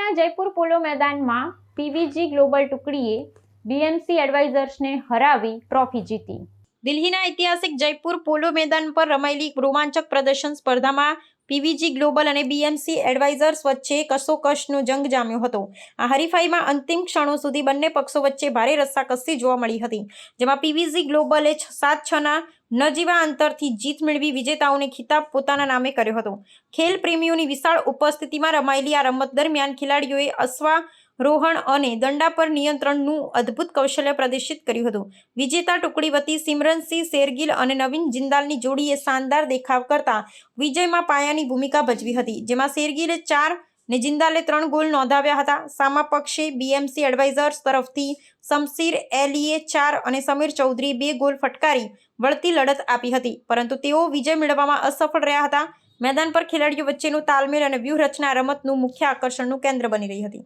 દિલ્હીના જયપુર પોલો મેદાનમાં પીવીજી ગ્લોબલ ટુકડીએ બીએમસી એડવાઇઝર્સને હરાવી ટ્રોફી જીતી। દિલ્હીના ઐતિહાસિક જયપુર પોલો મેદાન પર રમાયેલી રોમાંચક પ્રદર્શન સ્પર્ધામાં પીવીજી ગ્લોબલ અને બીએમસી એડવાઇઝર્સ વચ્ચે કસોકસનો જંગ જામ્યો હતો। આ હરીફાઈમાં અંતિમ ક્ષણો સુધી બંને પક્ષો વચ્ચે ભારે રસ્સાકસી જોવા મળી હતી, જેમાં પીવીજી ગ્લોબલે 7-6ના નજીવા અંતરથી જીત મેળવી વિજેતાઓને ખિતાબ પોતાના નામે કર્યો હતો। ખેલ પ્રેમીઓની વિશાળ ઉપસ્થિતિમાં રમાયેલી આ રમત દરમિયાન ખેલાડીઓએ અશ્વારોહણ અને દંડા પર નિયંત્રણનું અદ્ભુત કૌશલ્ય પ્રદર્શિત કર્યું હતું। વિજેતા ટુકડી વતી સિમરનસિંહ શેરગિલ અને નવીન જિંદાલની જોડીએ શાનદાર દેખાવ કરતા વિજયમાં પાયાની ભૂમિકા ભજવી હતી, જેમાં શેરગિલે 4 ને જિંદાલે 3 ગોલ નોંધાવ્યા હતા। સામા પક્ષે બીએમસી એડવાઇઝર્સ તરફથી શમશીર એલીએ 4 અને સમીર ચૌધરીએ 2 ગોલ ફટકારી વળતી લડત આપી હતી, પરંતુ તેઓ વિજય મેળવવામાં અસફળ રહ્યા હતા। મેદાન પર ખેલાડીઓ વચ્ચેનો તાલમેલ અને વ્યૂહરચના રમતનું મુખ્ય આકર્ષણનું કેન્દ્ર બની રહી હતી।